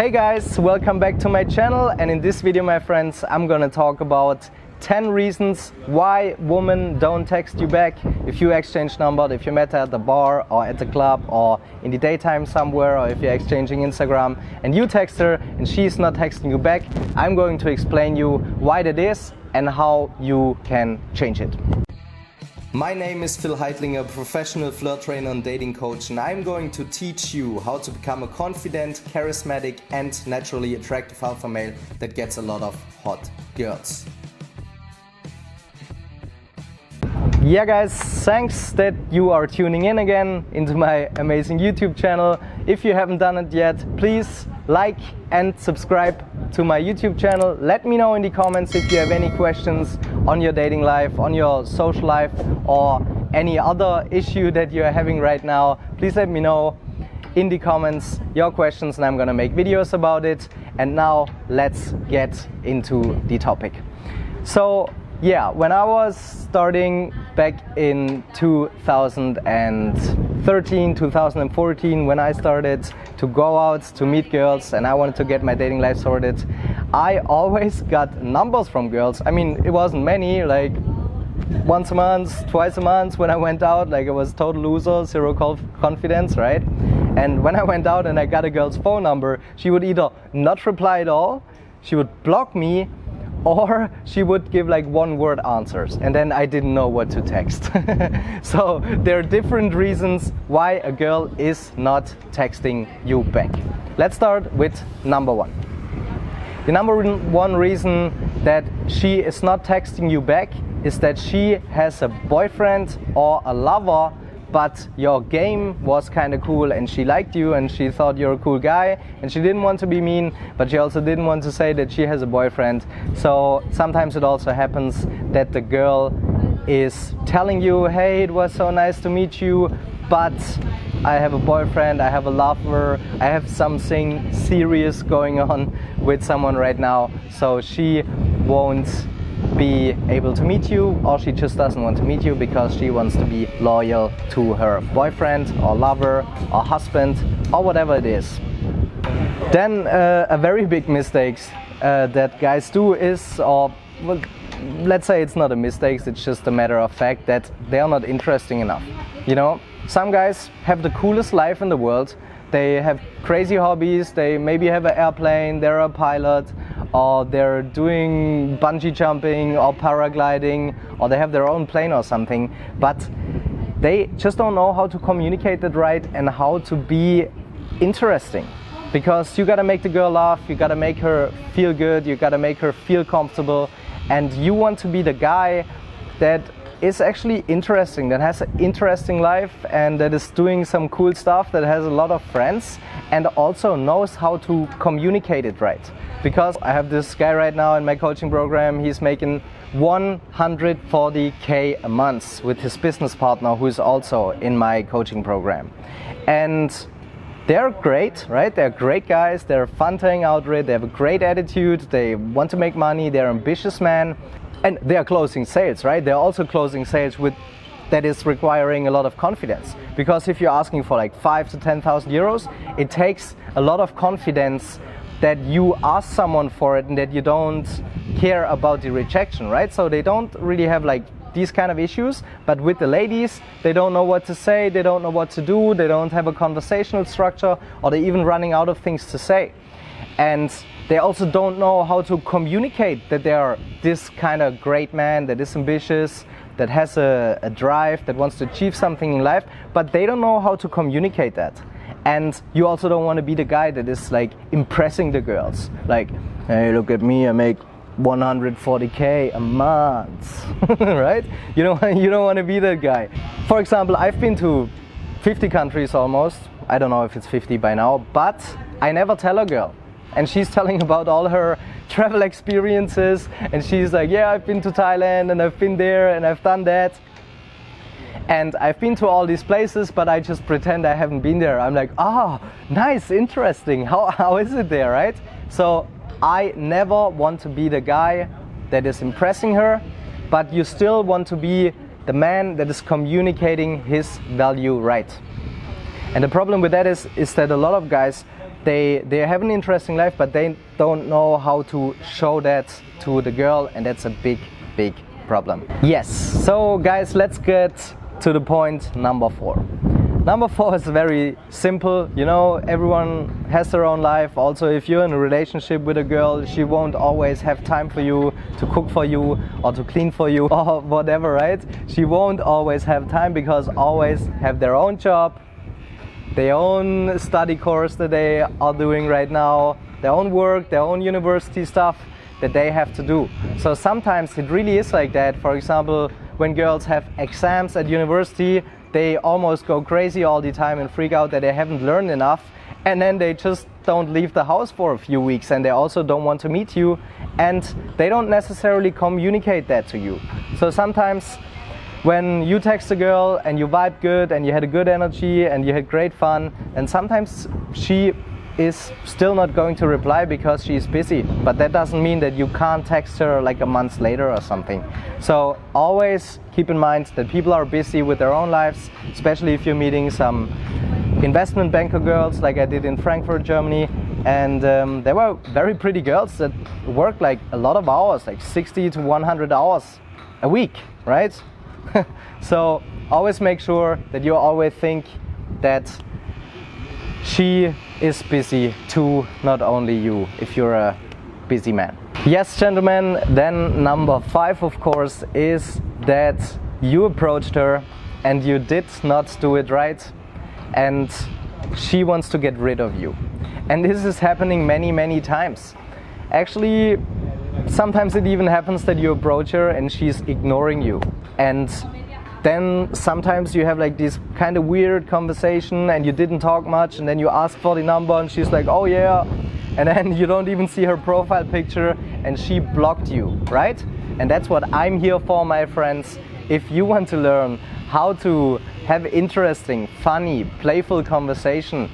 Hey guys, welcome back to my channel, and in this video, my friends, I'm gonna talk about 10 reasons why women don't text you back if you exchange number, if you met her at the bar or at the club or in the daytime somewhere, or if you're exchanging Instagram and you text her and she's not texting you back. I'm going to explain you why that is and how you can change it. My name is Phil Heitlinger, professional flirt trainer and dating coach, and I'm going to teach you how to become a confident, charismatic and naturally attractive alpha male that gets a lot of hot girls. Yeah guys, thanks that you are tuning in again into my amazing YouTube channel. If you haven't done it yet, please like and subscribe to my YouTube channel. Let me know in the comments if you have any questions on your dating life, on your social life, or any other issue that you're having right now. Please let me know in the comments your questions and I'm gonna make videos about it. And now let's get into the topic. So yeah, when I was starting back in 2013, 2014, when I started to go out to meet girls and I wanted to get my dating life sorted, I always got numbers from girls. I mean, it wasn't many, like once a month, twice a month when I went out. Like, I was total loser, zero confidence, right? And when I went out and I got a girl's phone number, she would either not reply at all, she would block me, or she would give like one-word answers, and then I didn't know what to text. So there are different reasons why a girl is not texting you back. Let's start with number one. The number one reason that she is not texting you back is that she has a boyfriend or a lover, but your game was kind of cool and she liked you and she thought you're a cool guy and she didn't want to be mean, but she also didn't want to say that she has a boyfriend. So sometimes it also happens that the girl is telling you, hey, it was so nice to meet you, but I have a boyfriend, I have a lover, I have something serious going on with someone right now, so she won't be able to meet you, or she just doesn't want to meet you because she wants to be loyal to her boyfriend or lover or husband or whatever it is. Then a very big mistake that guys do is, or well, let's say it's not a mistake, it's just a matter of fact that they are not interesting enough. You know, some guys have the coolest life in the world. They have crazy hobbies, they maybe have an airplane, they're a pilot, or they're doing bungee jumping or paragliding, or they have their own plane or something, but they just don't know how to communicate it right and how to be interesting. Because you gotta make the girl laugh, you gotta make her feel good, you gotta make her feel comfortable, and you want to be the guy that is actually interesting, that has an interesting life and that is doing some cool stuff, that has a lot of friends and also knows how to communicate it right. Because I have this guy right now in my coaching program, he's making 140K a month with his business partner who is also in my coaching program. And they're great, right? They're great guys, they're fun to hang out with, they have a great attitude, they want to make money, they're ambitious men. And they are closing sales, right? They're also closing sales that is requiring a lot of confidence. Because if you're asking for like 5,000 to 10,000 euros, it takes a lot of confidence that you ask someone for it and that you don't care about the rejection, right? So they don't really have like these kind of issues, but with the ladies, they don't know what to say, they don't know what to do, they don't have a conversational structure, or they're even running out of things to say. And they also don't know how to communicate that they are this kind of great man, that is ambitious, that has a drive, that wants to achieve something in life, but they don't know how to communicate that. And you also don't want to be the guy that is like impressing the girls. Like, hey, look at me, I make 140K a month, right? You don't want to be that guy. For example, I've been to 50 countries almost. I don't know if it's 50 by now, but I never tell a girl. And she's telling about all her travel experiences, and she's like, yeah, I've been to Thailand and I've been there and I've done that. And I've been to all these places, but I just pretend I haven't been there. I'm like, ah, nice, interesting. How is it there, right? So I never want to be the guy that is impressing her, but you still want to be the man that is communicating his value right. And the problem with that is that a lot of guys they have an interesting life, but they don't know how to show that to the girl, and that's a big problem. Yes, so guys, let's get to the point number 4. Number 4 is very simple. You know, everyone has their own life. Also, if you're in a relationship with a girl, she won't always have time for you to cook for you or to clean for you or whatever, right? She won't always have time because always have their own job, their own study course that they are doing right now, their own work, their own university stuff that they have to do. So sometimes it really is like that. For example, when girls have exams at university, they almost go crazy all the time and freak out that they haven't learned enough, and then they just don't leave the house for a few weeks, and they also don't want to meet you, and they don't necessarily communicate that to you. So sometimes when you text a girl and you vibe good and you had a good energy and you had great fun, and sometimes she is still not going to reply because she's busy, but that doesn't mean that you can't text her like a month later or something. So always keep in mind that people are busy with their own lives, especially if you're meeting some investment banker girls like I did in Frankfurt, Germany, and they were very pretty girls that worked like a lot of hours, like 60 to 100 hours a week, right? So always make sure that you always think that she is busy too, not only you, if you're a busy man. Yes, gentlemen, then number 5, of course, is that you approached her and you did not do it right, and she wants to get rid of you. And this is happening many times. Actually, sometimes it even happens that you approach her and she's ignoring you. And then sometimes you have like this kind of weird conversation and you didn't talk much, and then you ask for the number and she's like, oh yeah, and then you don't even see her profile picture and she blocked you, right? And that's what I'm here for, my friends. If you want to learn how to have interesting, funny, playful conversation,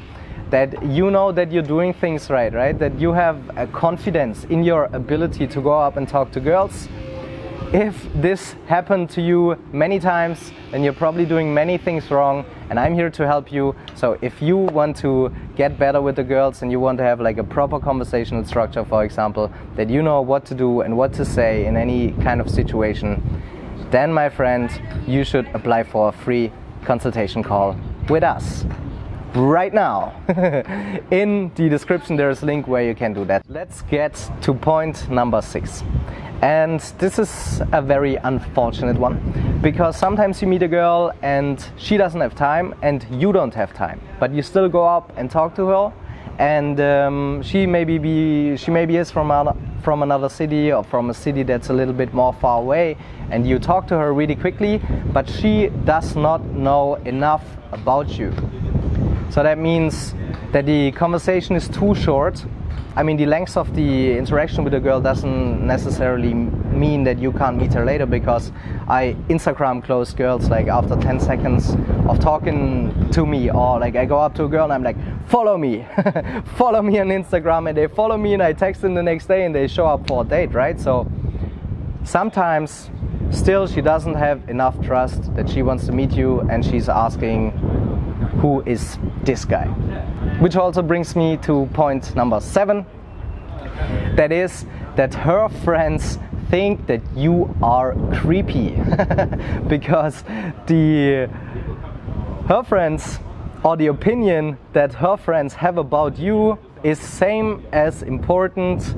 that you know that you're doing things right? That you have a confidence in your ability to go up and talk to girls. If this happened to you many times, then you're probably doing many things wrong, and I'm here to help you. So if you want to get better with the girls and you want to have like a proper conversational structure, for example, that you know what to do and what to say in any kind of situation, then my friend, you should apply for a free consultation call with us right now. In the description there's a link where you can do that. Let's get to point number 6. And this is a very unfortunate one, because sometimes you meet a girl and she doesn't have time and you don't have time, but you still go up and talk to her, and she maybe is from another city or from a city that's a little bit more far away, and you talk to her really quickly, but she does not know enough about you. So that means that the conversation is too short. I mean, the length of the interaction with a girl doesn't necessarily mean that you can't meet her later, because I Instagram close girls like after 10 seconds of talking to me, or like I go up to a girl and I'm like, follow me, follow me on Instagram, and they follow me and I text them the next day and they show up for a date, right? So sometimes still she doesn't have enough trust that she wants to meet you, and she's asking, who is this guy? Which also brings me to point number 7. That is that her friends think that you are creepy because her friends, or the opinion that her friends have about you, is same as important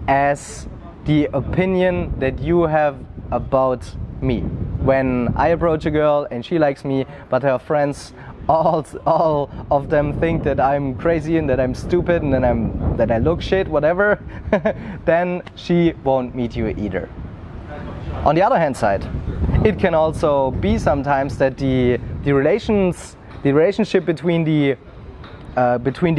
as the opinion that you have about me. When I approach a girl and she likes me, but her friends all of them think that I'm crazy and that I'm stupid and that I look shit, whatever, then she won't meet you either. On the other hand side, it can also be sometimes that the relationship between the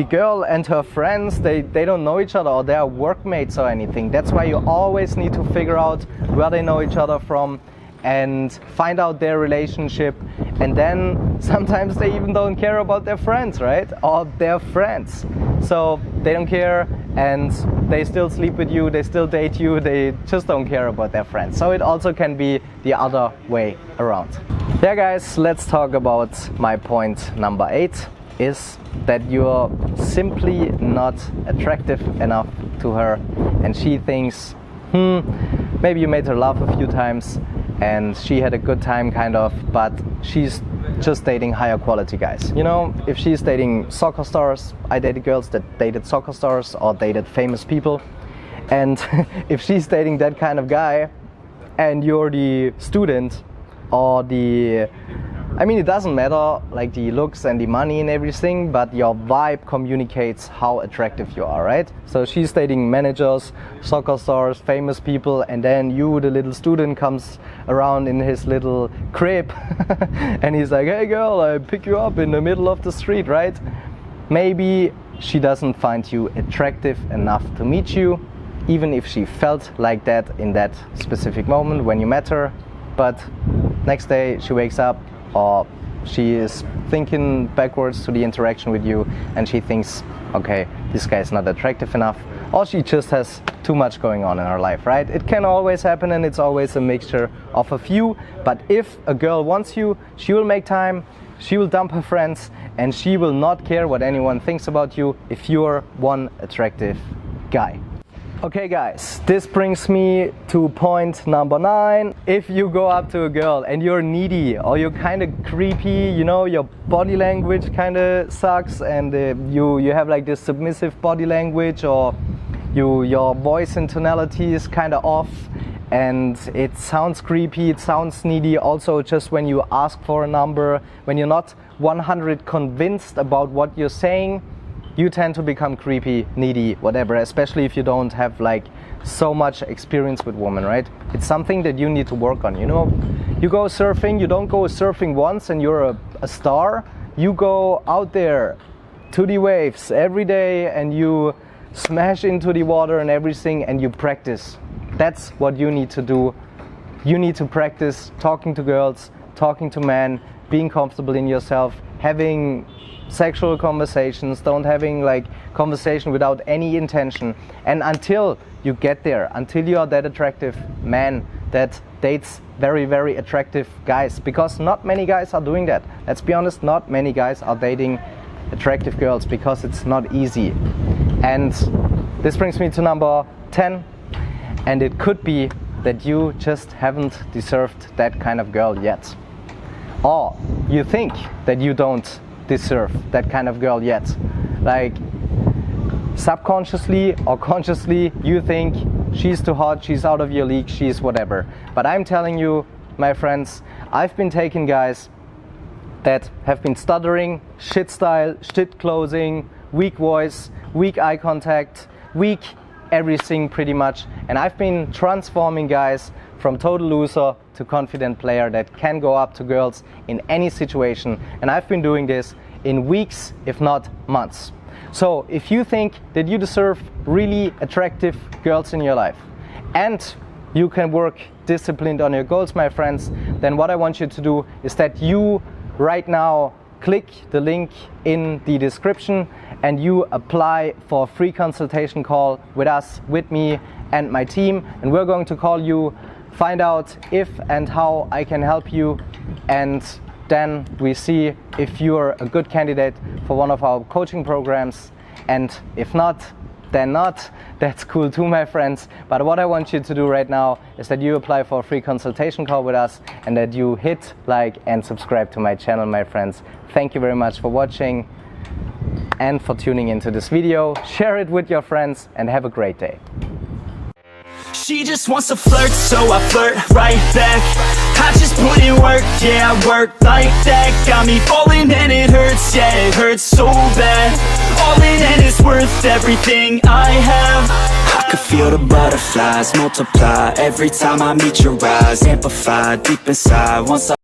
girl and her friends, they don't know each other, or they are workmates or anything. That's why you always need to figure out where they know each other from and find out their relationship. And then sometimes they even don't care about their friends, right? Or their friends. So they don't care, and they still sleep with you, they still date you, they just don't care about their friends. So it also can be the other way around. Yeah guys, let's talk about my point number 8. is that you're simply not attractive enough to her, and she thinks, maybe you made her laugh a few times and she had a good time kind of, but she's just dating higher quality guys. You know, if she's dating soccer stars, I dated girls that dated soccer stars or dated famous people, and if she's dating that kind of guy and you're the student or the, I mean, it doesn't matter like the looks and the money and everything, but your vibe communicates how attractive you are, right? So she's dating managers, soccer stars, famous people, and then you, the little student, comes around in his little crib and he's like, hey girl, I pick you up in the middle of the street, right? Maybe she doesn't find you attractive enough to meet you, even if she felt like that in that specific moment when you met her, but next day she wakes up, or she is thinking backwards to the interaction with you and she thinks, okay, this guy is not attractive enough, or she just has too much going on in her life, right? It can always happen, and it's always a mixture of a few, but if a girl wants you, she will make time, she will dump her friends, and she will not care what anyone thinks about you if you're one attractive guy. Okay guys, this brings me to point number 9. If you go up to a girl and you're needy or you're kind of creepy, you know, your body language kind of sucks, and you have like this submissive body language, or your voice and tonality is kind of off and it sounds creepy, it sounds needy. Also, just when you ask for a number, when you're not 100% convinced about what you're saying, you tend to become creepy, needy, whatever, especially if you don't have like so much experience with women, right? It's something that you need to work on, you know? You go surfing, you don't go surfing once and you're a star. You go out there to the waves every day and you smash into the water and everything, and you practice. That's what you need to do. You need to practice talking to girls, talking to men, being comfortable in yourself, having sexual conversations, don't having like conversation without any intention. And until you get there, until you are that attractive man that dates very, very attractive guys, because not many guys are doing that. Let's be honest, not many guys are dating attractive girls because it's not easy. And this brings me to number 10, and it could be that you just haven't deserved that kind of girl yet. Or you think that you don't deserve that kind of girl yet. Like subconsciously or consciously you think she's too hot, she's out of your league, she's whatever. But I'm telling you, my friends, I've been taking guys that have been stuttering, shit style, shit closing, weak voice, weak eye contact, weak everything pretty much, and I've been transforming guys from total loser to confident player that can go up to girls in any situation, and I've been doing this in weeks, if not months. So if you think that you deserve really attractive girls in your life and you can work disciplined on your goals, my friends, then what I want you to do is that you right now click the link in the description and you apply for a free consultation call with us, with me and my team, and we're going to call you, find out if and how I can help you, and then we see if you're a good candidate for one of our coaching programs, and if not, then not. That's cool too, my friends. But what I want you to do right now is that you apply for a free consultation call with us and that you hit like and subscribe to my channel, my friends. Thank you very much for watching and for tuning into this video. Share it with your friends and have a great day. She just wants to flirt, so I flirt right back. I just put in work, yeah, I work like that. Got me falling and it hurts, yeah, it hurts so bad. All in and it's worth everything I have. I could feel the butterflies multiply every time I meet your eyes. Amplify deep inside once I